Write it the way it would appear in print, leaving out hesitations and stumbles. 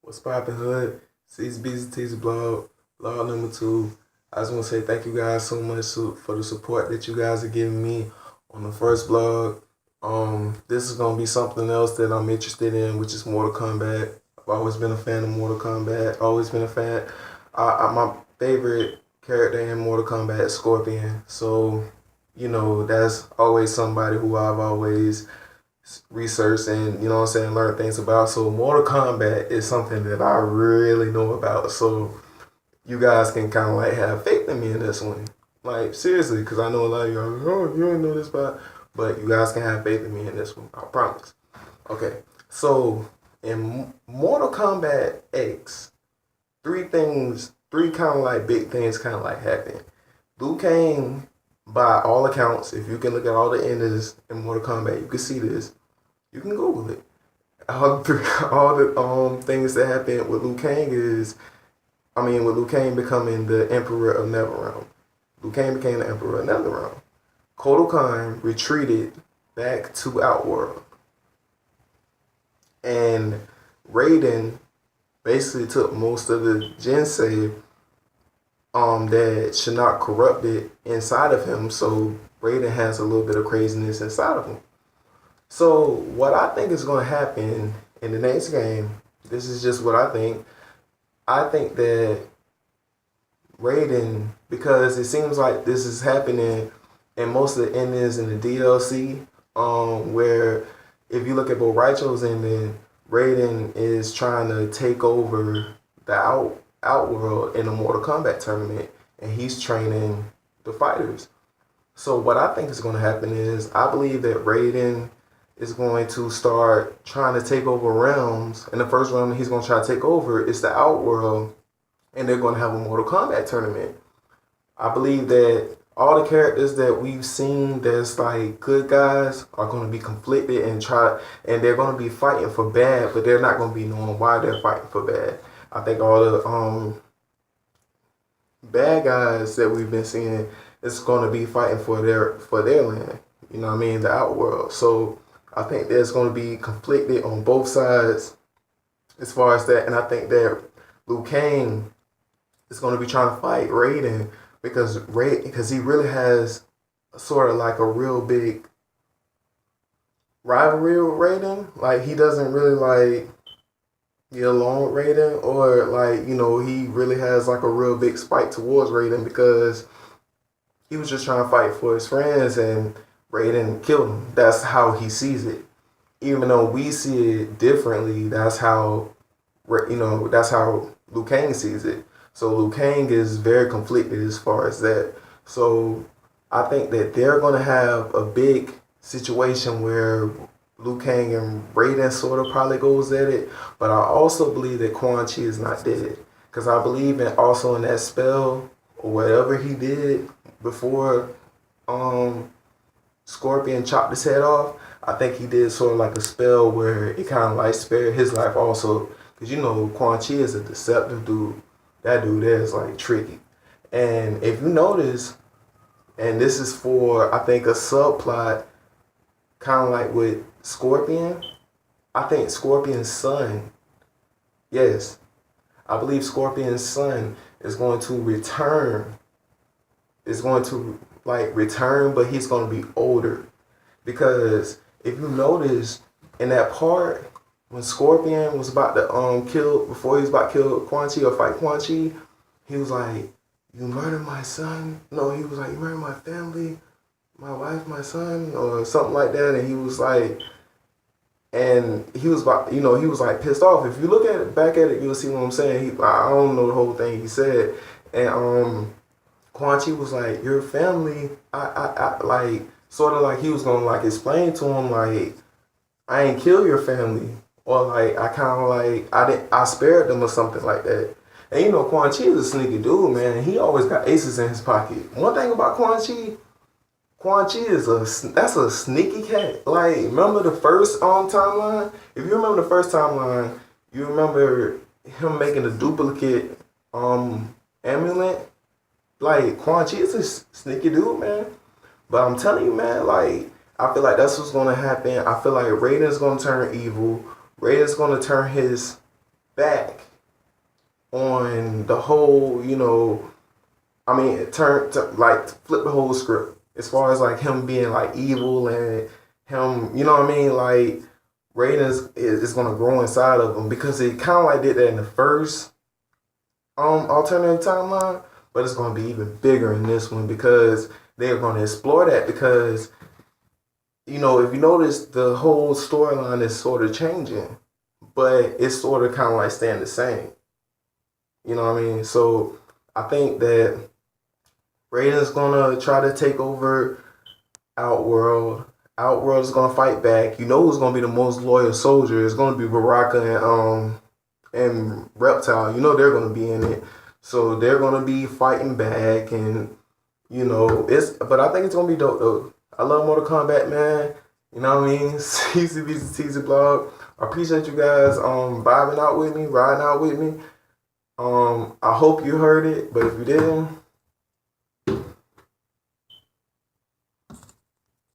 What's poppin' hood? CBZT's blog, blog number 2. I just want to say thank you guys so much for the support that you guys are giving me on the first blog. This is gonna be something else that I'm interested in, which is Mortal Kombat. I've always been a fan of Mortal Kombat. Always been a fan. My favorite character in Mortal Kombat is Scorpion. So, that's always somebody who I've always research and learn things about. So Mortal Kombat is something that I really know about. So you guys can kind of like have faith in me in this one, like seriously, because I know a lot of y'all, oh, you don't know this about, but you guys can have faith in me in this one. I promise. Okay, so in Mortal Kombat X, three kind of like big things kind of like happen. Liu Kang, by all accounts, if you can look at all the endings in Mortal Kombat, you can see this. You can Google it. All the things that happened with with Liu Kang becoming the Emperor of Netherrealm. Liu Kang became the Emperor of Netherrealm. Kotal Khan retreated back to Outworld. And Raiden basically took most of the Jinsei that Shinnok corrupted inside of him. So Raiden has a little bit of craziness inside of him. So what I think is going to happen in the next game, this is just what I think. I think that Raiden, because it seems like this is happening in most of the endings in the DLC, where if you look at both Raicho's ending, Raiden is trying to take over the Outworld in a Mortal Kombat tournament, and he's training the fighters. So what I think is going to happen is I believe that Raiden is going to start trying to take over realms. And the first realm he's going to try to take over is the Outworld. And they're going to have a Mortal Kombat tournament. I believe that all the characters that we've seen that's like good guys are going to be conflicted and they're going to be fighting for bad, but they're not going to be knowing why they're fighting for bad. I think all the bad guys that we've been seeing is going to be fighting for their land. You know what I mean? The Outworld. So I think there's going to be conflicted on both sides as far as that. And I think that Liu Kang is going to be trying to fight Raiden because he really has sort of like a real big rivalry with Raiden. Like he doesn't really like get along with Raiden, or like, he really has like a real big spite towards Raiden because he was just trying to fight for his friends and Raiden killed him. That's how he sees it. Even though we see it differently, that's how Liu Kang sees it. So Liu Kang is very conflicted as far as that. So I think that they're going to have a big situation where Liu Kang and Raiden sort of probably goes at it. But I also believe that Quan Chi is not dead. Because I believe also in that spell or whatever he did before Scorpion chopped his head off. I think he did sort of like a spell where it kind of like spared his life also. Because Quan Chi is a deceptive dude. That dude there is like tricky. And if you notice, and this is for, I think, a subplot, kind of like with Scorpion, I think Scorpion's son, yes, I believe Scorpion's son is going to return. Is going to like return, but he's going to be older. Because if you notice in that part, when Scorpion was about to before he was about to kill Quan Chi or fight Quan Chi, he was like, "You murdered my son." No, he was like, "You murdered my family, my wife, my son," or something like that. And he was like, and he was about, he was like pissed off. If you look at it, back at it, you'll see what I'm saying. I don't know the whole thing he said, and Quan Chi was like, "Your family," I like sort of like he was gonna like explain to him like, "I ain't kill your family," or like I kind of like I spared them or something like that. And Quan Chi is a sneaky dude, man. He always got aces in his pocket. One thing about Quan Chi is that's a sneaky cat. Like, remember the first timeline? If you remember the first timeline, you remember him making a duplicate amulet. Like, Quan Chi is a sneaky dude, man. But I'm telling you, man, like, I feel like that's what's going to happen. I feel like Raiden's going to turn evil. Raiden's going to turn his back on the whole, I mean, it turned to like flip the whole script as far as like him being like evil and him, you know what I mean? Like Raiden is gonna grow inside of him because it kind of like did that in the first alternative timeline, but it's gonna be even bigger in this one because they're gonna explore that because if you notice the whole storyline is sort of changing, but it's sort of kind of like staying the same. You know what I mean? So I think that Raiden's gonna try to take over Outworld. Outworld is gonna fight back. You know who's gonna be the most loyal soldier? It's gonna be Baraka and Reptile. You know they're gonna be in it. So they're gonna be fighting back and but I think it's gonna be dope though. I love Mortal Kombat, man. You know what I mean? CCB's TZ blog. I appreciate you guys vibing out with me, riding out with me. I hope you heard it, but if you didn't,